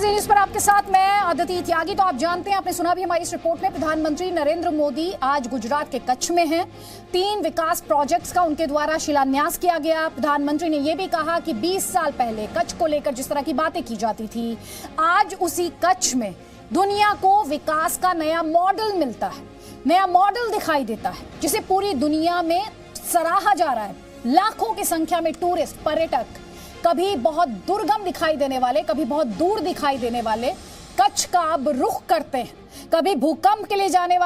जी news पर आपके साथ मैं अदिति त्यागी। तो आप जानते हैं, आपने सुना भी हमारी इस रिपोर्ट में, प्रधानमंत्री नरेंद्र मोदी आज गुजरात के कच्छ में हैं। 3 विकास प्रोजेक्ट्स का उनके द्वारा शिलान्यास किया गया। प्रधानमंत्री ने यह भी कहा कि 20 साल पहले कच्छ को लेकर जिस तरह की बातें की जाती थी, आज उसी कच्छ में दुनिया को विकास का नया मॉडल मिलता है, नया मॉडल दिखाई देता है, जिसे पूरी दुनिया में सराहा जा रहा है। लाखों की संख्या में टूरिस्ट, पर्यटक, कभी बहुत दुर्गम दिखाई देने वाले, कभी बहुत दूर दिखाई देने वाले कच्छ का अब रुख करते हैं। कभी भूकंप के लिए जाने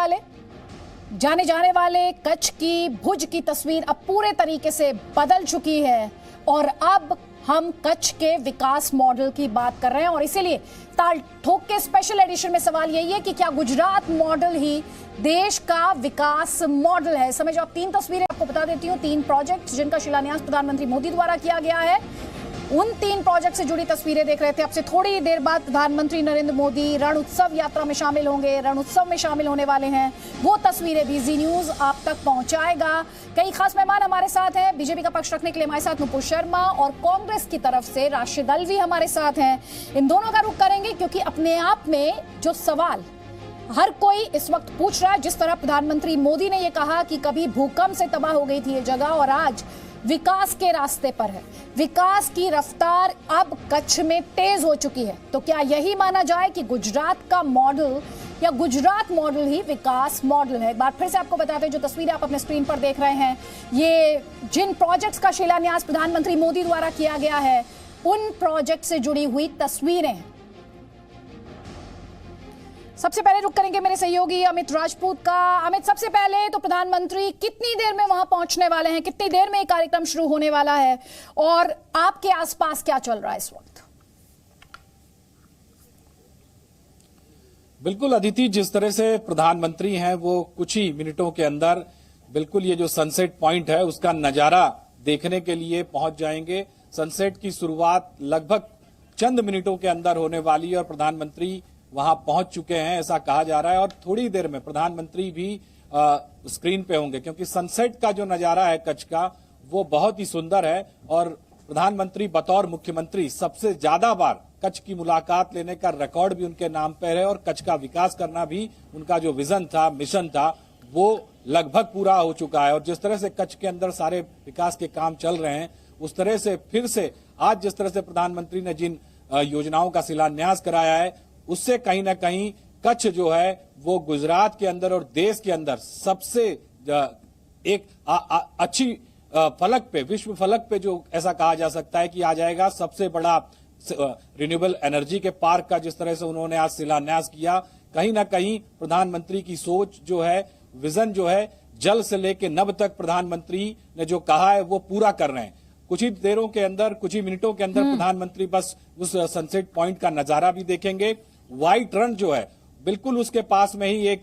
वाले कच्छ की, भुज की तस्वीर अब पूरे तरीके से बदल चुकी है और अब हम कच्छ के विकास मॉडल की बात कर रहे हैं। और इसीलिए ताल ठोक के स्पेशल एडिशन में सवाल यही है कि क्या गुजरात मॉडल ही देश का विकास मॉडल है। समझो, आप 3 तस्वीरें आपको बता देती हूँ, 3 प्रोजेक्ट जिनका शिलान्यास प्रधानमंत्री मोदी द्वारा किया गया है। उन 3 प्रोजेक्ट से जुड़ी तस्वीरें देख रहे थे। अब से थोड़ी देर बाद प्रधानमंत्री नरेंद्र मोदी रण उत्सव यात्रा में शामिल होंगे, रण उत्सव में शामिल होने वाले हैं। वो तस्वीरें भी जी न्यूज़ आप तक पहुंचाएगा। कई खास मेहमान हमारे साथ हैं। बीजेपी का पक्ष रखने के लिए हमारे साथ नुपुर शर्मा और कांग्रेस की तरफ से राष्ट्रीय दल भी हमारे साथ हैं। इन दोनों का रुख करेंगे क्योंकि अपने आप में जो सवाल हर कोई इस वक्त पूछ रहा है, जिस तरह प्रधानमंत्री मोदी ने यह कहा कि कभी भूकंप से तबाह हो गई थी ये जगह और आज विकास के रास्ते पर है, विकास की रफ्तार अब कच्छ में तेज हो चुकी है। तो क्या यही माना जाए कि गुजरात का मॉडल या गुजरात मॉडल ही विकास मॉडल है? एक बार फिर से आपको बताते हैं, जो तस्वीरें आप अपने स्क्रीन पर देख रहे हैं, ये जिन प्रोजेक्ट्स का शिलान्यास प्रधानमंत्री मोदी द्वारा किया गया है, उन प्रोजेक्ट से जुड़ी हुई तस्वीरें हैं। सबसे पहले रुक करेंगे मेरे सहयोगी अमित राजपूत का। अमित, सबसे पहले तो प्रधानमंत्री कितनी देर में वहां पहुंचने वाले हैं, कितनी देर में ये कार्यक्रम शुरू होने वाला है और आपके आसपास क्या चल रहा है इस वक्त? बिल्कुल अदिति, जिस तरह से प्रधानमंत्री हैं वो कुछ ही मिनटों के अंदर बिल्कुल ये जो सनसेट पॉइंट है उसका नजारा देखने के लिए पहुंच जाएंगे। सनसेट की शुरुआत लगभग चंद मिनटों के अंदर होने वाली है और प्रधानमंत्री वहां पहुंच चुके हैं, ऐसा कहा जा रहा है। और थोड़ी देर में प्रधानमंत्री भी स्क्रीन पे होंगे, क्योंकि सनसेट का जो नजारा है कच्छ का वो बहुत ही सुंदर है। और प्रधानमंत्री बतौर मुख्यमंत्री सबसे ज्यादा बार कच्छ की मुलाकात लेने का रिकॉर्ड भी उनके नाम पर है और कच्छ का विकास करना भी उनका जो विजन था, मिशन था, वो लगभग पूरा हो चुका है। और जिस तरह से कच्छ के अंदर सारे विकास के काम चल रहे हैं, उस तरह से फिर से आज जिस तरह से प्रधानमंत्री ने जिन योजनाओं का शिलान्यास कराया है, उससे कहीं ना कहीं कच्छ जो है वो गुजरात के अंदर और देश के अंदर सबसे एक अच्छी फलक पे, विश्व फलक पे, जो ऐसा कहा जा सकता है कि आ जाएगा सबसे बड़ा रिन्यूएबल एनर्जी के पार्क का। जिस तरह से उन्होंने आज शिलान्यास किया, कहीं ना कहीं प्रधानमंत्री की सोच जो है, विजन जो है, जल से लेके नभ तक प्रधानमंत्री ने जो कहा है वो पूरा कर रहे हैं। कुछ ही देरों के अंदर, कुछ ही मिनटों के अंदर प्रधानमंत्री बस उस सनसेट पॉइंट का नजारा भी देखेंगे। व्हाइट रन जो है, बिल्कुल उसके पास में ही एक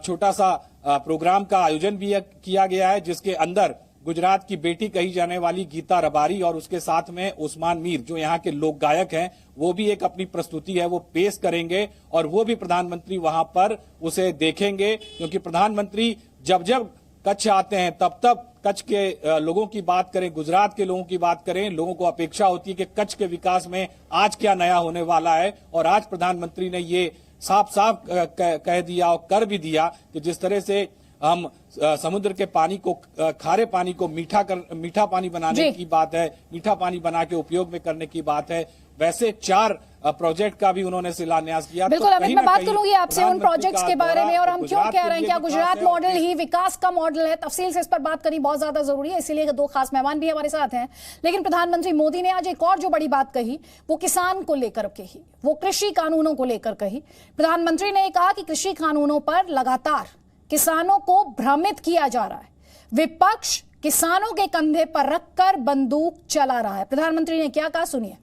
छोटा सा प्रोग्राम का आयोजन भी किया गया है, जिसके अंदर गुजरात की बेटी कही जाने वाली गीता रबारी और उसके साथ में उस्मान मीर, जो यहाँ के लोक गायक हैं, वो भी एक अपनी प्रस्तुति है वो पेश करेंगे और वो भी प्रधानमंत्री वहां पर उसे देखेंगे। क्योंकि प्रधानमंत्री जब जब कच्छ आते हैं तब तब कच्छ के लोगों की बात करें, गुजरात के लोगों की बात करें, लोगों को अपेक्षा होती है कि कच्छ के विकास में आज क्या नया होने वाला है। और आज प्रधानमंत्री ने ये साफ साफ कह दिया और कर भी दिया कि जिस तरह से हम समुद्र के पानी को, खारे पानी को मीठा पानी बनाने की बात है, मीठा पानी बना के उपयोग में करने की बात है, वैसे 4 प्रोजेक्ट का भी उन्होंने शिलान्यास किया। बिल्कुल, तो अमित, मैं बात करूंगी आपसे उन प्रोजेक्ट्स के बारे में और हम क्यों कह रहे हैं क्या गुजरात मॉडल ही विकास का मॉडल है। तफसील से इस पर बात करनी बहुत ज्यादा जरूरी है, इसीलिए 2 खास मेहमान भी हमारे साथ हैं। लेकिन प्रधानमंत्री मोदी ने आज एक और जो बड़ी बात कही, वो किसान को लेकर कही, वो कृषि कानूनों को लेकर कही। प्रधानमंत्री ने कहा कि कृषि कानूनों पर लगातार किसानों को भ्रमित किया जा रहा है, विपक्ष किसानों के कंधे पर रखकर बंदूक चला रहा है। प्रधानमंत्री ने क्या कहा, सुनिए।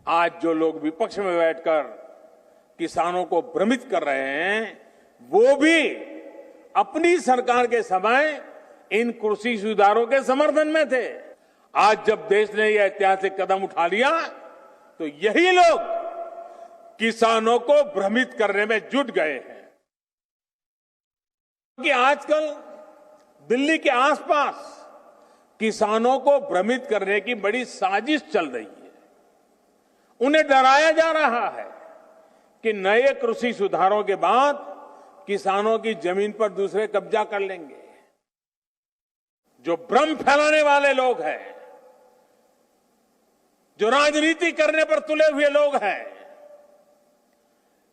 आज जो लोग विपक्ष में बैठकर किसानों को भ्रमित कर रहे हैं, वो भी अपनी सरकार के समय इन कृषि सुधारों के समर्थन में थे। आज जब देश ने यह ऐतिहासिक कदम उठा लिया, तो यही लोग किसानों को भ्रमित करने में जुट गए हैं। कि आजकल दिल्ली के आसपास किसानों को भ्रमित करने की बड़ी साजिश चल रही है। उन्हें डराया जा रहा है कि नए कृषि सुधारों के बाद किसानों की जमीन पर दूसरे कब्जा कर लेंगे। जो भ्रम फैलाने वाले लोग हैं, जो राजनीति करने पर तुले हुए लोग हैं,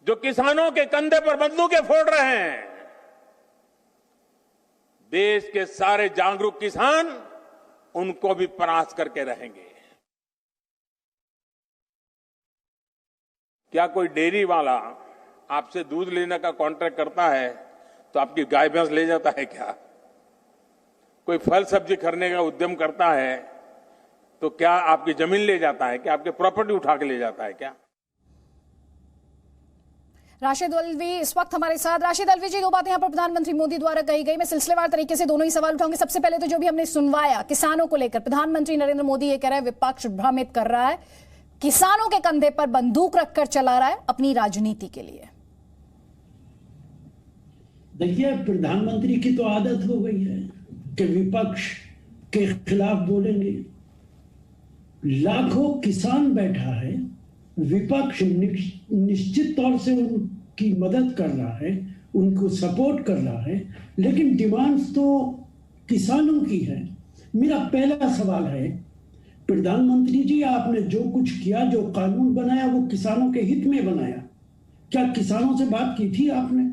जो किसानों के कंधे पर बंदूकें फोड़ रहे हैं, देश के सारे जागरूक किसान उनको भी परास्त करके रहेंगे। क्या कोई डेयरी वाला आपसे दूध लेने का कॉन्ट्रैक्ट करता है तो आपकी गाय भैंस ले जाता है क्या? कोई फल सब्जी खरीदने का उद्यम करता है तो क्या आपकी जमीन ले जाता है? क्या आपके प्रॉपर्टी उठा के ले जाता है क्या? राशिद अल्वी इस वक्त हमारे साथ। राशिद अल्वी जी, दो बातें यहाँ पर प्रधानमंत्री मोदी द्वारा कही गई, मैं सिलसिलेवार तरीके से दोनों ही सवाल उठाऊंगी। सबसे पहले तो जो भी हमने सुनवाया किसानों को लेकर, प्रधानमंत्री नरेंद्र मोदी ये कह रहे हैं विपक्ष भ्रमित कर रहा है, किसानों के कंधे पर बंदूक रखकर चला रहा है अपनी राजनीति के लिए। देखिए, प्रधानमंत्री की तो आदत हो गई है कि विपक्ष के खिलाफ बोलेंगे। लाखों किसान बैठा है, विपक्ष निश्चित तौर से उनकी मदद कर रहा है, उनको सपोर्ट कर रहा है, लेकिन डिमांड्स तो किसानों की है। मेरा पहला सवाल है, प्रधानमंत्री जी, आपने जो कुछ किया, जो कानून बनाया, वो किसानों के हित में बनाया। क्या किसानों से बात की थी आपने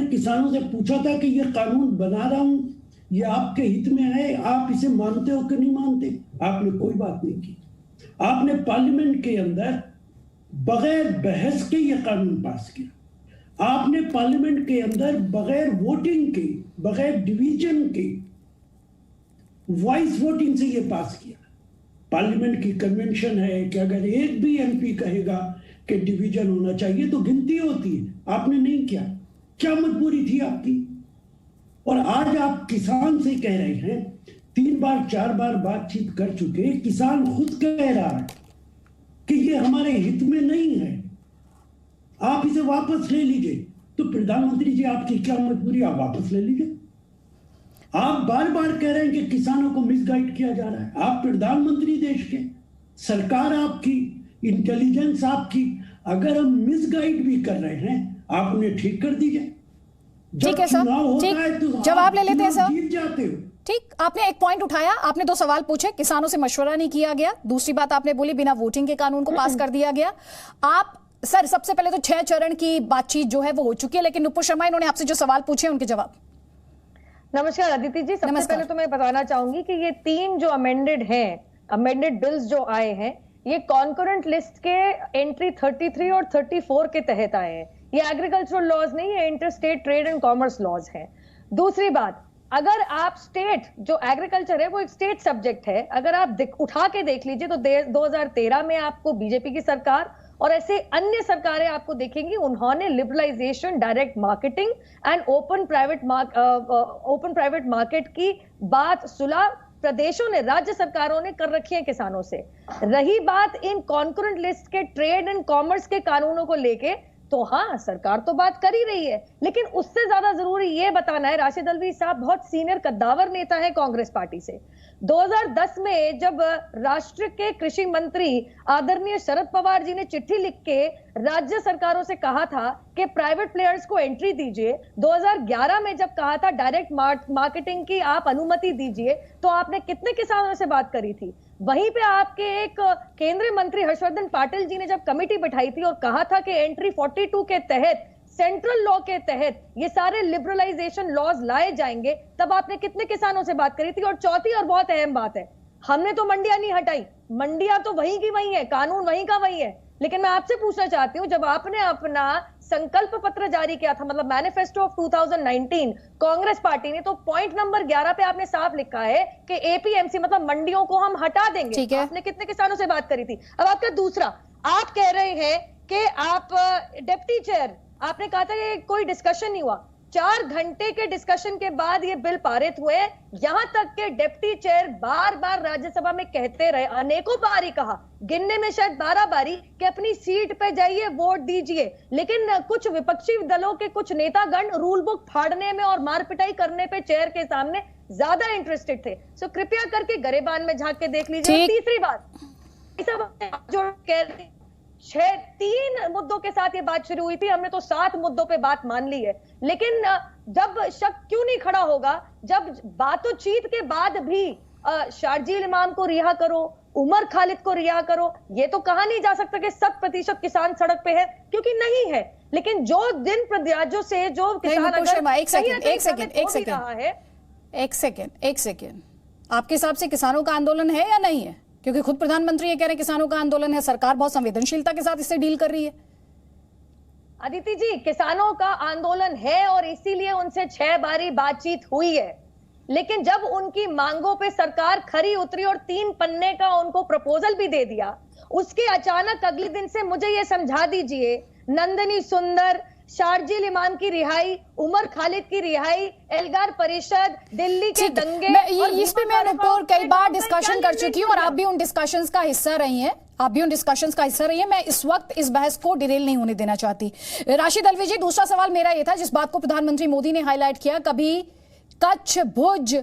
किसानों से पूछा था कि ये कानून बना रहा हूं, ये आपके हित में है, आप इसे मानते हो कि नहीं मानते? आपने कोई बात नहीं की। आपने पार्लियामेंट के अंदर बगैर बहस के ये कानून पास किया। आपने पार्लियामेंट के अंदर बगैर वोटिंग के, बगैर डिवीजन के, वॉइस वोटिंग से ये पास किया। पार्लियामेंट की कन्वेंशन है कि अगर एक भी एमपी कहेगा कि डिवीजन होना चाहिए तो गिनती होती है। आपने नहीं किया। क्या मजबूरी थी आपकी? और आज आप किसान से कह रहे हैं, 3 बार 4 बार बातचीत कर चुके, किसान खुद कह रहा है कि ये हमारे हित में नहीं है, आप इसे वापस ले लीजिए। तो प्रधानमंत्री जी, आपकी क्या मजबूरी? आप वापस ले लीजिए। आप बार बार कह रहे हैं कि किसानों को मिसगाइड किया जा रहा है। आप प्रधानमंत्री देश के, सरकार आपकी, इंटेलिजेंस आपकी, अगर हम मिसगाइड भी कर रहे हैं, आप उन्हें ठीक कर दीजिए। ठीक है सर, ठीक, तो जवाब ले लेते हैं सर। जीत जाते हो। ठीक, आपने एक पॉइंट उठाया, आपने 2 सवाल पूछे, किसानों से मशवरा नहीं किया गया। दूसरी बात आपने बोली बिना वोटिंग के कानून को पास कर दिया गया। आप सर, सबसे पहले तो 6 चरण की बातचीत जो है वो हो चुकी है, लेकिन नुपुर शर्मा, इन्होंने आपसे जो सवाल पूछे उनके जवाब। नमस्कार अदिति जी, सबसे पहले तो मैं बताना चाहूंगी कि ये 3 जो अमेंडेड बिल्स जो आए हैं, ये कॉन्करेंट लिस्ट के एंट्री 33 और 34 के तहत आए हैं। ये एग्रीकल्चरल लॉज नहीं है, inter state trade and commerce laws है। दूसरी बात, अगर आप स्टेट, जो एग्रीकल्चर है वो एक स्टेट सब्जेक्ट है, अगर आप उठा के देख लीजिए तो 2013 में आपको बीजेपी की सरकार और ऐसे अन्य सरकारें आपको देखेंगी, उन्होंने liberalisation, direct marketing and open private market की बात सुलह प्रदेशों ने, राज्य सरकारों ने कर रखी है किसानों से। रही बात इन कॉन्करेंट लिस्ट के ट्रेड एंड कॉमर्स के कानूनों को लेके, तो हाँ, सरकार तो बात कर ही रही है, लेकिन उससे ज्यादा जरूरी ये बताना है, राशिद अल्वी साहब बहुत सीनियर कद्दावर नेता है कांग्रेस पार्टी से। 2010 में जब राष्ट्र के कृषि मंत्री आदरणीय शरद पवार जी ने चिट्ठी लिख के राज्य सरकारों से कहा था कि प्राइवेट प्लेयर्स को एंट्री दीजिए, 2011 में जब कहा था डायरेक्ट मार्केटिंग की आप अनुमति दीजिए, तो आपने कितने किसानों से बात करी थी? वहीं पे आपके एक केंद्रीय मंत्री हर्षवर्धन पाटिल जी ने जब कमेटी बैठाई थी और कहा था कि एंट्री 42 के तहत, सेंट्रल लॉ के तहत ये सारे लिबरलाइजेशन लॉज लाए जाएंगे, तब आपने कितने किसानों से बात करी थी? और चौथी और बहुत अहम बात है, हमने तो मंडियां नहीं हटाई, मंडियां तो वहीं की वहीं है, कानून वहीं का वहीं है, लेकिन मैं आपसे पूछना चाहती हूं, जब आपने अपना संकल्प पत्र जारी किया था, मतलब मैनिफेस्टो ऑफ 2019 कांग्रेस पार्टी ने, तो पॉइंट नंबर 11 पे आपने साफ लिखा है कि एपीएमसी मतलब मंडियों को हम हटा देंगे। आपने कितने किसानों से बात करी थी? अब आपका दूसरा, आप कह रहे हैं कि आप डिप्टी चेयर, आपने कहा था कि कोई डिस्कशन नहीं हुआ। 4 घंटे के डिस्कशन के बाद ये बिल पारित हुए। यहां तक के डिप्टी चेयर बार बार राज्यसभा में कहते रहे, अनेकों बार ही कहा, गिनने में शायद 12 बारी, कि अपनी सीट पे जाइए, वोट दीजिए। लेकिन कुछ विपक्षी दलों के कुछ नेतागण रूल बुक फाड़ने में और मार पिटाई करने पे चेयर के सामने ज्यादा इंटरेस्टेड थे। सो कृपया करके गरेबान में झांक के देख लीजिए। तीसरी बात, जो कह रहे 3 मुद्दों के साथ ये बात शुरू हुई थी, हमने तो 7 मुद्दों पे बात मान ली है। लेकिन जब शक क्यों नहीं खड़ा होगा, जब बातचीत के बाद भी शारजील इमाम को रिहा करो, उमर खालिद को रिहा करो, ये तो कहा नहीं जा सकता कि 100% किसान सड़क पे है, क्योंकि नहीं है। लेकिन जो दिन प्रद्याजों से जो किसान एक सेकेंड, आपके हिसाब से किसानों का आंदोलन है या नहीं है? क्योंकि खुद प्रधानमंत्री ये कह रहे हैं किसानों का आंदोलन है, सरकार बहुत संवेदनशीलता के साथ इससे डील कर रही है। अदिति जी, किसानों का आंदोलन है और इसीलिए उनसे 6 बारी बातचीत हुई है। लेकिन जब उनकी मांगों पे सरकार खरी उतरी और 3 पन्ने का उनको प्रपोजल भी दे दिया, उसके अचानक अगले दिन से मुझे ये समझा दीजिए, नंदिनी सुंदर, शारजील इमाम की रिहाई, उमर खालिद की रिहाई, एल्गार परिषद, दिल्ली के दंगे, इस पे मैं ऊपर कई बार डिस्कशन कर चुकी हूँ और आप भी उन डिस्कशंस का हिस्सा रही हैं। मैं इस वक्त इस बहस को डिरेल नहीं होने देना चाहती। राशिद अलवी जी, दूसरा सवाल मेरा ये था, जिस बात को प्रधानमंत्री मोदी ने हाईलाइट किया, कभी कच्छ भुज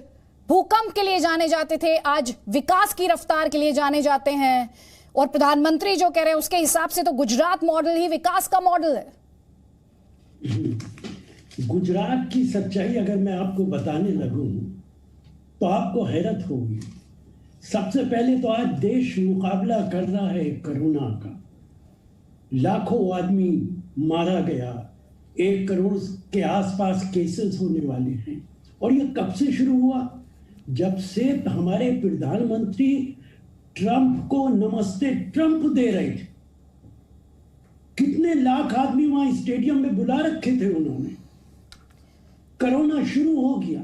भूकंप के लिए जाने जाते थे, आज विकास की रफ्तार के लिए जाने जाते हैं। और प्रधानमंत्री जो कह रहे हैं उसके हिसाब से तो गुजरात मॉडल ही विकास का मॉडल है। गुजरात की सच्चाई अगर मैं आपको बताने लगूं तो आपको हैरत होगी। सबसे पहले तो आज देश मुकाबला कर रहा है कोरोना का, लाखों आदमी मारा गया, 1 करोड़ के आसपास केसेस होने वाले हैं। और ये कब से शुरू हुआ? जब से हमारे प्रधानमंत्री ट्रंप को नमस्ते ट्रंप दे रहे थे। कितने लाख आदमी वहां स्टेडियम में बुला रखे थे उन्होंने। कोरोना शुरू हो गया,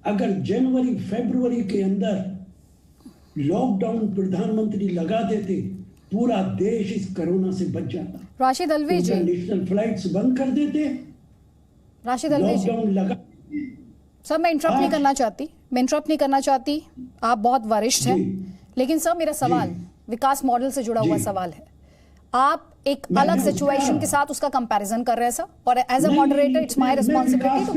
अगर जनवरी फरवरी के अंदर लॉकडाउन प्रधानमंत्री लगा देते, पूरा देश इस कोरोना से बच जाता। राशिद अलवी जी, इंटरनेशनल फ्लाइट्स बंद कर देते, राशिद अलवी जी, लॉकडाउन लगा। सर मैं इंटरप्ट नहीं करना चाहती, आप बहुत वरिष्ठ हैं, लेकिन सर मेरा सवाल विकास मॉडल से जुड़ा हुआ सवाल है। आप एक अलग सिचुएशन के साथ उसका कंपैरिजन कर रहे हैं सर, और as a moderator it's my responsibility to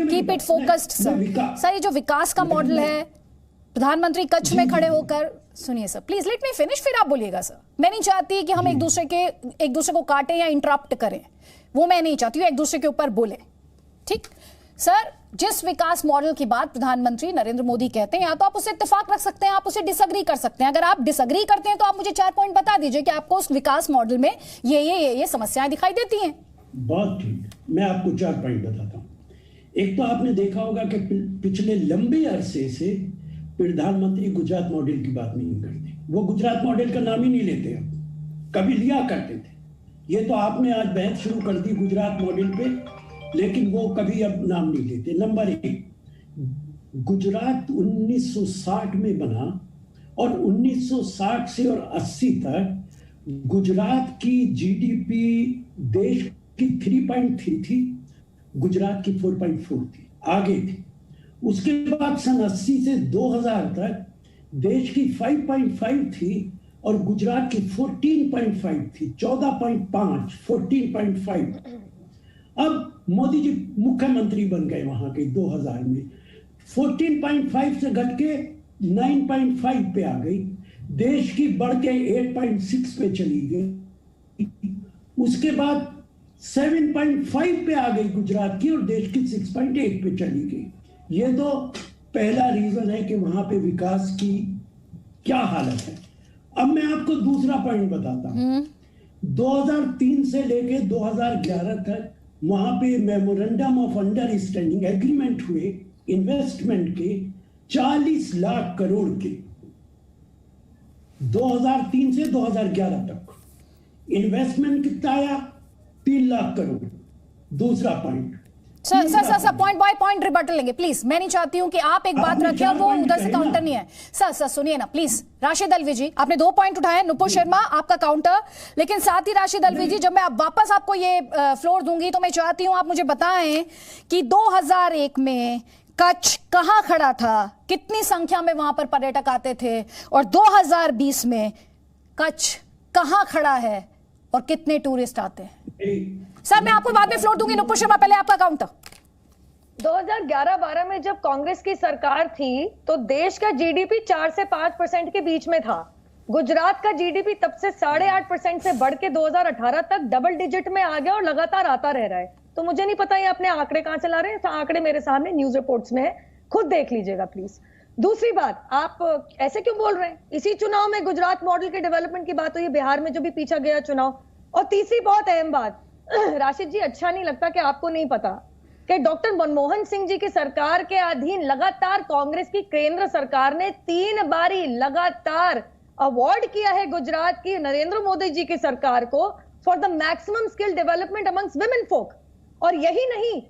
keep it focused sir. ये जो विकास का मॉडल है, प्रधानमंत्री कच्छ में खड़े होकर, सुनिए sir please let me finish, फिर आप बोलिएगा सर। मैं नहीं चाहती कि हम एक दूसरे को काटें या इंटरप्ट करें, वो मैं नहीं चाहती हूँ, एक दूसरे के ऊपर बोले। ठीक सर, जिस विकास मॉडल की बात प्रधानमंत्री नरेंद्र मोदी कहते हैं, या तो आप उससे इत्तेफाक रख सकते हैं, आप उसे डिसएग्री कर सकते हैं। अगर आप डिसएग्री करते हैं तो आप मुझे 4 पॉइंट बता दीजिए कि आपको उस विकास मॉडल में ये समस्याएं दिखाई देती हैं। बहुत ठीक, मैं आपको 4 पॉइंट बताता हूं। एक तो आपने देखा होगा कि पिछले लंबे अरसे से प्रधानमंत्री गुजरात मॉडल की बात नहीं करते, वो गुजरात मॉडल का नाम ही नहीं लेते, अब कभी लिया करते थे। ये तो आपने आज बहस शुरू कर दी गुजरात मॉडल पे, लेकिन वो कभी अब नाम नहीं लेते। नंबर 1, गुजरात 1960 में बना और 1960 से और 80 तक गुजरात की जीडीपी देश की 3.3 थी, गुजरात की 4.4 थी, आगे थी। उसके बाद सन 80 से 2000 तक देश की 5.5 थी और गुजरात की 14.5 थी, 14.5, 14.5। अब मोदी जी मुख्यमंत्री बन गए वहां के 2000 में, 14.5 से घट के 9.5 पे आ गई, देश की बढ़ के 8.6 पे चली गई। उसके बाद 7.5 पे आ गई गुजरात की और देश की 6.8 पे चली गई। ये तो पहला रीजन है कि वहां पे विकास की क्या हालत है। अब मैं आपको दूसरा पॉइंट बताता हूं। 2003 से लेके 2011 तक वहां पे मेमोरेंडम ऑफ अंडरस्टैंडिंग एग्रीमेंट हुए इन्वेस्टमेंट के 40 लाख करोड़ के, 2003 से 2011 तक। इन्वेस्टमेंट कितना आया? 3 लाख करोड़। दूसरा point, sir point by point rebuttal लेंगे प्लीज। मैं नहीं चाहती हूं कि आप एक बात रखें और वो उधर से काउंटर नहीं है। सर सुनिए ना प्लीज। राशिद अलवी जी, आपने 2 पॉइंट उठाए, नुपुर शर्मा आपका काउंटर, लेकिन साथ ही राशिद अलवी जी, जब मैं वापस आपको ये फ्लोर दूंगी तो मैं चाहती हूं आप मुझे बताएं कि 2001 में कच्छ कहां खड़ा था, कितनी संख्या में वहां पर पर्यटक आते थे, और 2020 में कच्छ कहां खड़ा है और कितने टूरिस्ट आते हैं। सर मैं आपको बाद में फ्लोर दूंगी, नुपुर शर्मा पहले आपका काउंटर। 2011-12 में जब कांग्रेस की सरकार थी तो देश का जीडीपी 4 से 5% के बीच में था। गुजरात का जीडीपी तब से 8.5% से बढ़ के 2018 तक डबल डिजिट में आ गया और लगातार आता रह रहा है। तो मुझे नहीं पता ये अपने आंकड़े कहां से ला रहे हैं, तो आंकड़े मेरे सामने न्यूज रिपोर्ट्स में है, खुद देख लीजिएगा प्लीज। दूसरी बात, आप ऐसे क्यों बोल रहे हैं? इसी चुनाव में गुजरात मॉडल के डेवलपमेंट की बात हुई, बिहार में जो भी पीछा गया चुनाव। और तीसरी बहुत अहम बात, राशिद जी अच्छा नहीं लगता कि आपको नहीं पता कि डॉक्टर मनमोहन सिंह जी की सरकार के अधीन लगातार कांग्रेस की केंद्र सरकार ने 3 बारी लगातार अवार्ड किया है गुजरात की नरेंद्र मोदी जी की सरकार को for the maximum skill development amongst women folk. और यही नहीं,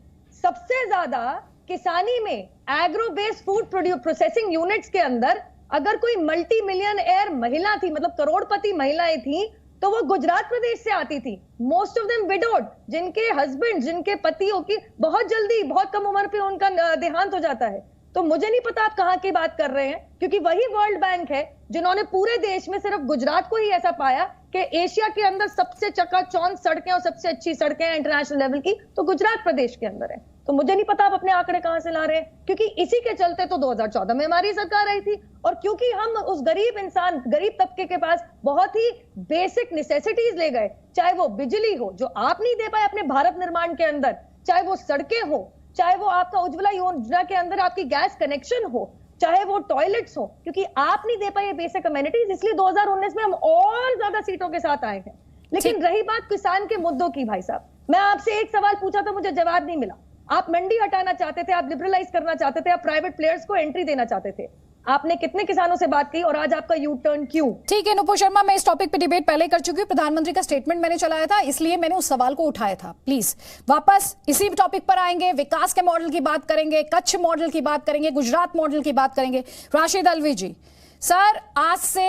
सबसे ज्यादा किसानी में agro based food processing units के अंदर अगर कोई मल्टी मिलियनर महिला थी, मतलब करोड़पति महिलाएं थी, तो वो गुजरात प्रदेश से आती थी। मोस्ट ऑफ देम विडोड, जिनके हस्बैंड, जिनके पतियों की बहुत जल्दी, बहुत कम उम्र पे उनका देहांत हो जाता है। तो मुझे नहीं पता आप कहां की बात कर रहे हैं, क्योंकि वही वर्ल्ड बैंक है जिन्होंने पूरे देश में सिर्फ गुजरात को ही ऐसा पाया कि एशिया के अंदर सबसे चकाचौंध सड़कें और सबसे अच्छी सड़कें हैं इंटरनेशनल लेवल की, तो गुजरात प्रदेश के अंदर है। तो मुझे नहीं पता आप अपने आंकड़े कहां से ला रहे हैं, क्योंकि इसी के चलते तो 2014 में हमारी सरकार आई थी। और क्योंकि हम उस गरीब इंसान, गरीब तबके के पास बहुत ही बेसिक नेसेसिटीज ले गए, चाहे वो बिजली हो जो आप नहीं दे पाए अपने भारत निर्माण के अंदर, चाहे वो सड़कें हो, चाहे वो आपका उज्ज्वला योजना के अंदर आपकी गैस कनेक्शन हो, चाहे वो टॉयलेट्स हो, क्योंकि आप नहीं दे पाए बेसिक अमेनिटीज, इसलिए 2019 में हम और ज्यादा सीटों के साथ आए हैं। लेकिन रही बात किसान के मुद्दों की, भाई साहब, मैं आपसे एक सवाल पूछा था, मुझे जवाब नहीं मिला। आप मंडी हटाना चाहते थे, आप लिबरलाइज करना चाहते थे, आप प्राइवेट प्लेयर्स को एंट्री देना चाहते थे। आपने कितने किसानों से बात की और आज आपका यू टर्न क्यों? ठीक है नुपुर शर्मा, मैं इस टॉपिक पे डिबेट पहले कर चुकी हूँ। प्रधानमंत्री का स्टेटमेंट मैंने चलाया था, इसलिए मैंने उस सवाल को उठाया था। प्लीज वापस इसी टॉपिक पर आएंगे, विकास के मॉडल की बात करेंगे, कच्छ मॉडल की बात करेंगे, गुजरात मॉडल की बात करेंगे। राशिद अलवी जी, सर आज से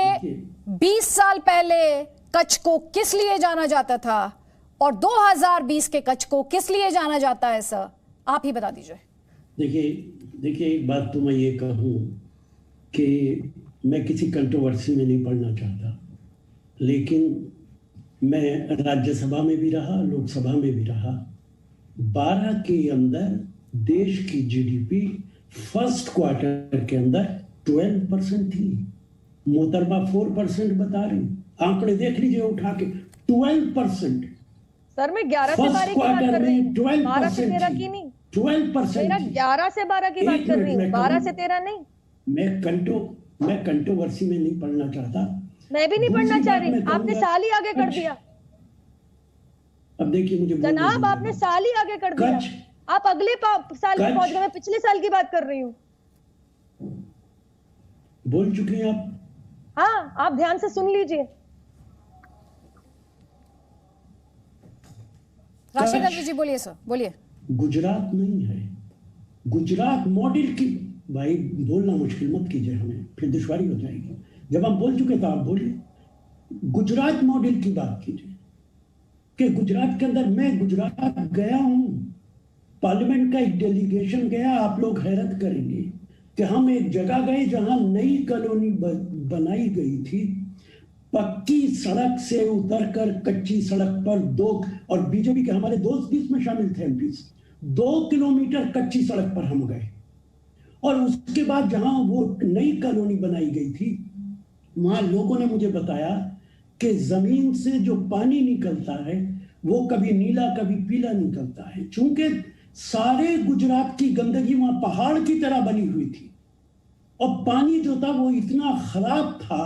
20 साल पहले कच्छ को किस लिए जाना जाता था और 2020 के कच्छ को किस लिए जाना जाता है? सर आप ही बता दीजिए। देखिए एक बात तो मैं ये कहूँ कि मैं किसी कंट्रोवर्सी में नहीं पड़ना चाहता, लेकिन मैं राज्यसभा में भी रहा, लोकसभा में भी रहा। 12 के अंदर देश की जीडीपी फर्स्ट क्वार्टर के अंदर 12% थी। मोहतरमा 4% बता रही, आंकड़े देख लीजिए उठा के, 12%। सर मैं 11 से 12 की बात कर रही हूँ, 12 से 13 की नहीं, 12%। 11 से 12 की बात कर रही हूँ, 12 से 13 नहीं। मैं कंट्रोवर्सी में नहीं पढ़ना चाहता। मैं भी नहीं पढ़ना चाह रही, आपने साल ही आगे कर दिया। अब देखिए मुझे जनाब, आपने साल ही आगे कर दिया, आप अगले साल में पहुंच गए। मैं पिछले साल की बात कर रही हूँ। बोल चुके हैं आप? हाँ, आप ध्यान से सुन लीजिए। राशिद अलवी जी बोलिए। सर बोलिए। गुजरात नहीं है, गुजरात मॉडल की, भाई बोलना मुश्किल मत कीजिए, हमें फिर दुश्वारी हो जाएगी। जब हम बोल चुके तो आप बोलिए, गुजरात मॉडल की बात कीजिए कि गुजरात के अंदर, मैं गुजरात गया हूं, पार्लियामेंट का एक डेलीगेशन गया, आप लोग हैरत करेंगे कि हम एक जगह गए जहां नई कॉलोनी बनाई गई थी, पक्की सड़क से उतरकर कच्ची सड़क पर 2, और बीजेपी के हमारे दोस्त भी इसमें शामिल थे, एमपी, 2 किलोमीटर कच्ची सड़क पर हम गए। और उसके बाद जहां वो नई कॉलोनी बनाई गई थी, वहां लोगों ने मुझे बताया कि जमीन से जो पानी निकलता है वो कभी नीला कभी पीला निकलता है, चूंकि सारे गुजरात की गंदगी वहां पहाड़ की तरह बनी हुई थी, और पानी जो था वो इतना खराब था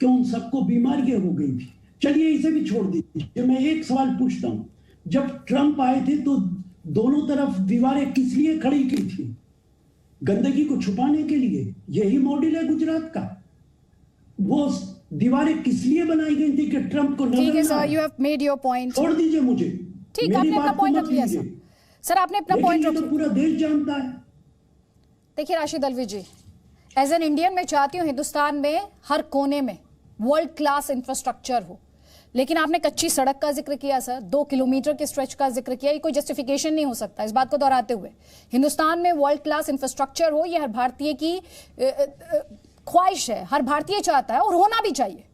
कि उन सबको बीमारियां हो गई थी। चलिए इसे भी छोड़ दीजिए, मैं एक सवाल पूछता हूं, जब ट्रंप आए थे तो दोनों तरफ दीवारें किस लिए खड़ी की थी? गंदगी को छुपाने के लिए। यही मॉडल है गुजरात का। वो दीवारें किस लिए बनाई गई थी कि ट्रंप को नजर ठीक है sir, you have made your point. छोड़ दीजिए मुझे, ठीक है, आपने अपना पॉइंट रख लिया सर। सर आपने अपना पॉइंट तो पूरा देश जानता है। देखिए राशिद अल्वी जी, एज एन इंडियन मैं चाहती हूं हिंदुस्तान में हर कोने में वर्ल्ड क्लास इंफ्रास्ट्रक्चर हो, लेकिन आपने कच्ची सड़क का जिक्र किया सर, 2 किलोमीटर के स्ट्रेच का जिक्र किया, ये कोई जस्टिफिकेशन नहीं हो सकता। इस बात को दोहराते हुए हिंदुस्तान में वर्ल्ड क्लास इंफ्रास्ट्रक्चर हो, ये हर भारतीय की ख्वाहिश है, हर भारतीय चाहता है और होना भी चाहिए,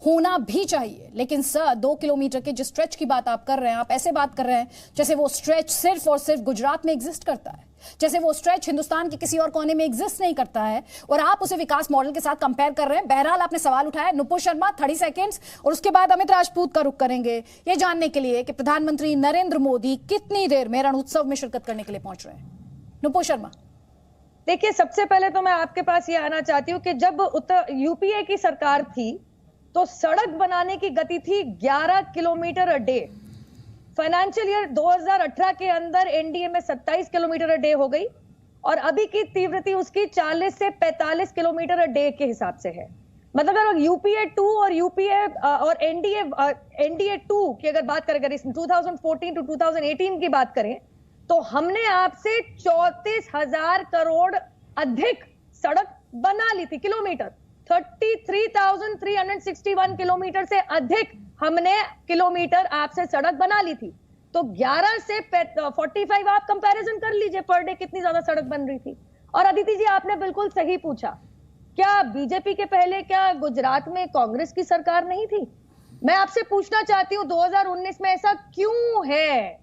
होना भी चाहिए। लेकिन सर 2 किलोमीटर के जिस स्ट्रेच की बात आप कर रहे हैं, आप ऐसे बात कर रहे हैं जैसे वो स्ट्रेच सिर्फ और सिर्फ गुजरात में एग्जिस्ट करता है, जैसे वो स्ट्रेच हिंदुस्तान के किसी और कोने में एग्जिस्ट नहीं करता है, और आप उसे विकास मॉडल के साथ कंपेयर कर रहे हैं। बहरहाल आपने सवाल उठाया। नुपुर शर्मा 30 सेकेंड्स और उसके बाद अमित राजपूत का रुख करेंगे ये जानने के लिए कि प्रधानमंत्री नरेंद्र मोदी कितनी देर में रण उत्सव में शिरकत करने के लिए पहुंच रहे हैं। नुपुर शर्मा। देखिए, सबसे पहले तो मैं आपके पास ये आना चाहती हूँ कि जब यूपीए की सरकार थी तो सड़क बनाने की गति थी 11 kilometre a day. Financial year 2018 के अंदर एनडीए में 27 किलोमीटर अ डे हो गई और अभी की तीव्रता उसकी 40 से 45 किलोमीटर अ डे के हिसाब से है। मतलब अगर यूपीए 2 और यूपीए और एनडीए 2 की अगर बात करें, 2014 टू 2018 की बात करें, तो हमने आपसे 34,000 करोड़ अधिक सड़क बना ली थी। किलोमीटर 33,361 किलोमीटर से अधिक हमने किलोमीटर आपसे सड़क बना ली थी। तो 11 से 45 आप कंपैरिजन कर लीजिए पर डे कितनी ज्यादा सड़क बन रही थी। और अदिति जी, आपने बिल्कुल सही पूछा, क्या बीजेपी के पहले क्या गुजरात में कांग्रेस की सरकार नहीं थी? मैं आपसे पूछना चाहती हूँ 2019 में ऐसा क्यों है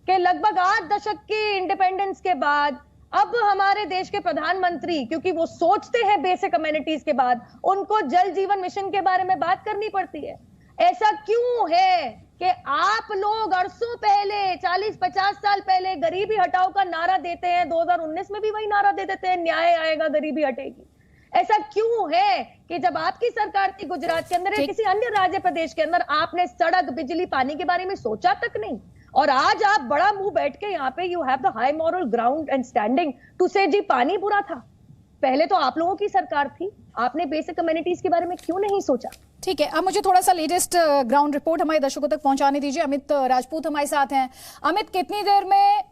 कि लगभग 8 दशक के इंडिपेंडेंस के बाद अब हमारे देश के प्रधानमंत्री, क्योंकि वो सोचते हैं बेसिक अमेनिटीज के बाद, उनको जल जीवन मिशन के बारे में बात करनी पड़ती है। ऐसा क्यों है कि आप लोग अरसों पहले 40-50 साल पहले गरीबी हटाओ का नारा देते हैं, 2019 में भी वही नारा दे देते हैं, न्याय आएगा गरीबी हटेगी। ऐसा क्यों है कि जब आपकी सरकार थी गुजरात के अंदर या किसी अन्य राज्य प्रदेश के अंदर, आपने सड़क, बिजली, पानी के बारे में सोचा तक नहीं? और आज आप बड़ा मुंह बैठ के यहाँ पे you have the high moral ground and standing to say जी पानी बुरा था। पहले तो आप लोगों की सरकार थी, आपने बेसिक कम्युनिटीज के बारे में क्यों नहीं सोचा? ठीक है, अब मुझे थोड़ा सा लेटेस्ट ग्राउंड रिपोर्ट हमारे दर्शकों तक पहुंचाने दीजिए। अमित राजपूत हमारे साथ हैं। अमित, कितनी देर में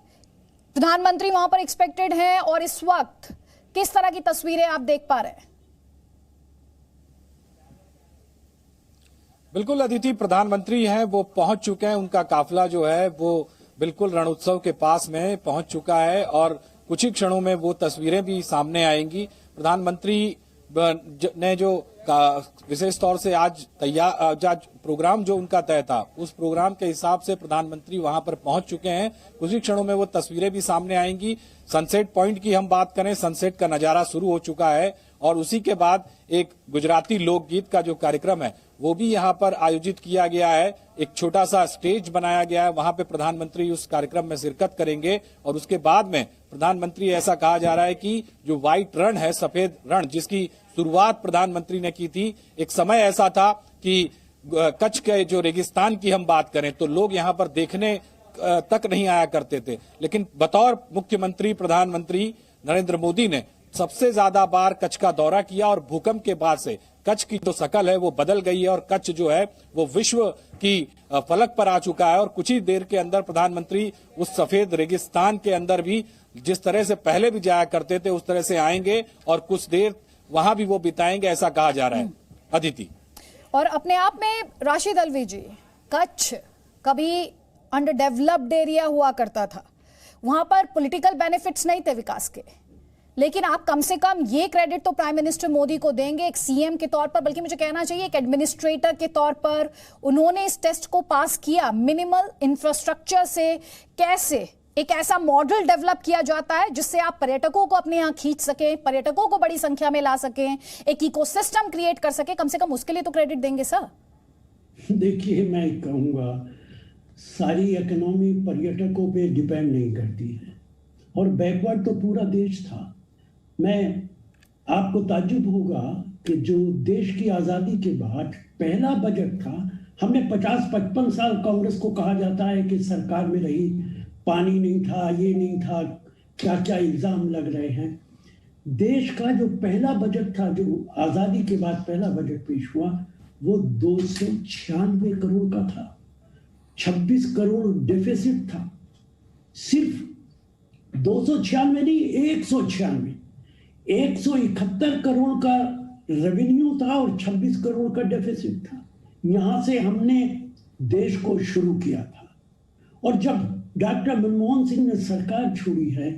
प्रधानमंत्री वहां पर एक्सपेक्टेड हैं और इस वक्त किस तरह की तस्वीरें आप देख पा रहे हैं? बिल्कुल अदिति, प्रधानमंत्री हैं वो पहुंच चुके हैं, उनका काफिला जो है वो बिल्कुल रणोत्सव के पास में पहुंच चुका है और कुछ ही क्षणों में वो तस्वीरें भी सामने आएंगी। प्रधानमंत्री ने जो विशेष तौर से आज प्रोग्राम जो उनका तय था, उस प्रोग्राम के हिसाब से प्रधानमंत्री वहां पर पहुंच चुके हैं। कुछ ही क्षणों में वो तस्वीरें भी सामने आएंगी। सनसेट पॉइंट की हम बात करें, सनसेट का नजारा शुरू हो चुका है और उसी के बाद एक गुजराती लोकगीत का जो कार्यक्रम है वो भी यहाँ पर आयोजित किया गया है। एक छोटा सा स्टेज बनाया गया है, वहां पे प्रधानमंत्री उस कार्यक्रम में शिरकत करेंगे और उसके बाद में प्रधानमंत्री, ऐसा कहा जा रहा है कि जो व्हाइट रण है, सफेद रण, जिसकी शुरुआत प्रधानमंत्री ने की थी, एक समय ऐसा था कि कच्छ के जो रेगिस्तान की हम बात करें तो लोग यहाँ पर देखने तक नहीं आया करते थे, लेकिन बतौर मुख्यमंत्री प्रधानमंत्री नरेंद्र मोदी ने सबसे ज्यादा बार कच्छ का दौरा किया और भूकंप के बाद से कच्छ की जो शकल है वो बदल गई है और कच्छ जो है वो विश्व की फलक पर आ चुका है। और कुछ ही देर के अंदर प्रधानमंत्री उस सफेद रेगिस्तान के अंदर भी जिस तरह से पहले भी जाया करते थे उस तरह से आएंगे और कुछ देर वहां भी वो बिताएंगे, ऐसा कहा जा रहा है। अदिति, और अपने आप में राशिद अल्वी जी, कच्छ कभी अंडर डेवलप्ड एरिया हुआ करता था, वहां पर पॉलिटिकल बेनिफिट्स नहीं थे विकास के, लेकिन आप कम से कम ये क्रेडिट तो प्राइम मिनिस्टर मोदी को देंगे एक सीएम के तौर पर, बल्कि मुझे कहना चाहिए एक एडमिनिस्ट्रेटर के तौर पर। उन्होंने इस टेस्ट को पास किया। मिनिमल इंफ्रास्ट्रक्चर से कैसे एक ऐसा मॉडल डेवलप किया जाता है जिससे आप पर्यटकों को अपने यहां खींच सकें, पर्यटकों को बड़ी संख्या में ला सकें, एक इकोसिस्टम क्रिएट कर सके, कम से कम उसके लिए तो क्रेडिट देंगे सर। देखिए, मैं कहूंगा सारी इकोनॉमी पर्यटकों पे डिपेंड नहीं करती है और बैकवर्ड तो पूरा देश था। मैं आपको ताज्जुब होगा कि जो देश की आज़ादी के बाद पहला बजट था, हमने 50-55 साल कांग्रेस को कहा जाता है कि सरकार में रही, पानी नहीं था, ये नहीं था, क्या क्या इल्ज़ाम लग रहे हैं। देश का जो पहला बजट था, जो आज़ादी के बाद पहला बजट पेश हुआ, वो 296 करोड़ का था। 26 करोड़ डेफिसिट था। सिर्फ 296 नहीं, 196, 171 करोड़ का रेवेन्यू था और 26 करोड़ का डेफिसिट था। यहां से हमने देश को शुरू किया था। और जब डॉक्टर मनमोहन सिंह ने सरकार छोड़ी है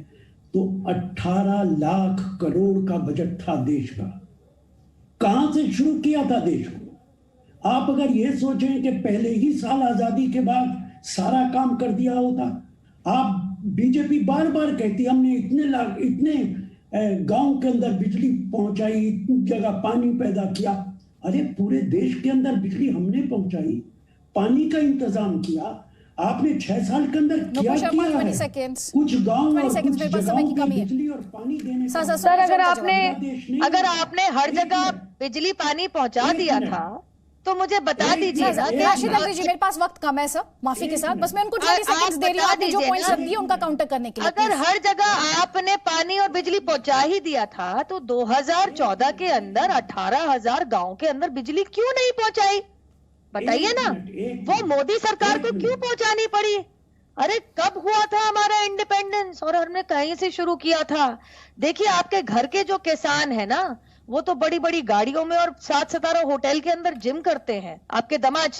तो 18 लाख करोड़ का बजट था देश का। कहां से शुरू किया था देश को? आप अगर यह सोचें कि पहले ही साल आजादी के बाद सारा काम कर दिया होता, आप बीजेपी बार बार कहती हमने इतने गांव के अंदर बिजली पहुंचाई, इतनी जगह पानी पैदा किया। अरे पूरे देश के अंदर बिजली हमने पहुंचाई, पानी का इंतजाम किया। आपने 6 साल के अंदर क्या किया है? कुछ गांव और कुछ जगहों की बिजली और पानी देने का। सर, अगर आपने हर जगह बिजली पानी पहुंचा दिया था तो मुझे बता दीजिए ना। राशिद अली जी, मेरे पास वक्त कम है सर, माफी के साथ, बस मैं उनको 20 सेकंड्स दे रही हूं, आपने जो पॉइंट्स रख दिए उनका काउंटर करने के लिए। अगर हर जगह आपने पानी और बिजली पहुंचा ही दिया था तो 2014 के अंदर 18,000 गांव के अंदर बिजली क्यों नहीं पहुंचाई? बताइए ना, वो मोदी सरकार को क्यों पहुंचानी पड़ी? अरे कब हुआ था हमारा इंडिपेंडेंस और हमने कहीं से शुरू किया था? देखिए, आपके घर के जो किसान है ना, वो तो बड़ी बड़ी गाड़ियों में और 7 सितारा होटल के अंदर जिम करते हैं, आपके दामाद,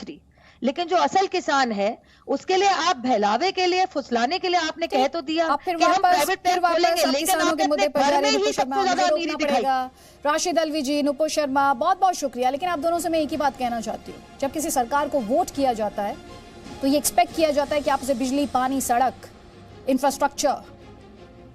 लेकिन जो असल किसान है उसके लिए आप बहलावे के लिए, फुसलाने के लिए आपने कह तो दिया कि हम प्राइवेट बैंक खोलेंगे, लेकिन आपने अपने घर में ही सबसे ज्यादा अमीरी दिखाई। राशिद अलवी जी, नुपुर शर्मा, बहुत बहुत शुक्रिया। लेकिन आप दोनों से मैं एक ही बात कहना चाहती हूँ, जब किसी सरकार को वोट किया जाता है तो ये एक्सपेक्ट किया जाता है कि आप उसे बिजली, पानी, सड़क, इंफ्रास्ट्रक्चर,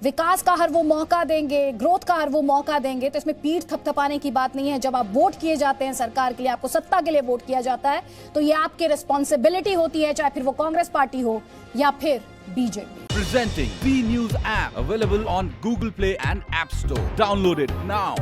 विकास का हर वो मौका देंगे, ग्रोथ का हर वो मौका देंगे। तो इसमें पीठ थपथपाने की बात नहीं है। जब आप वोट किए जाते हैं सरकार के लिए, आपको सत्ता के लिए वोट किया जाता है, तो ये आपकी रिस्पॉन्सिबिलिटी होती है, चाहे फिर वो कांग्रेस पार्टी हो या फिर BJP. Presenting B News app available on Google Play and App Store. Download it now.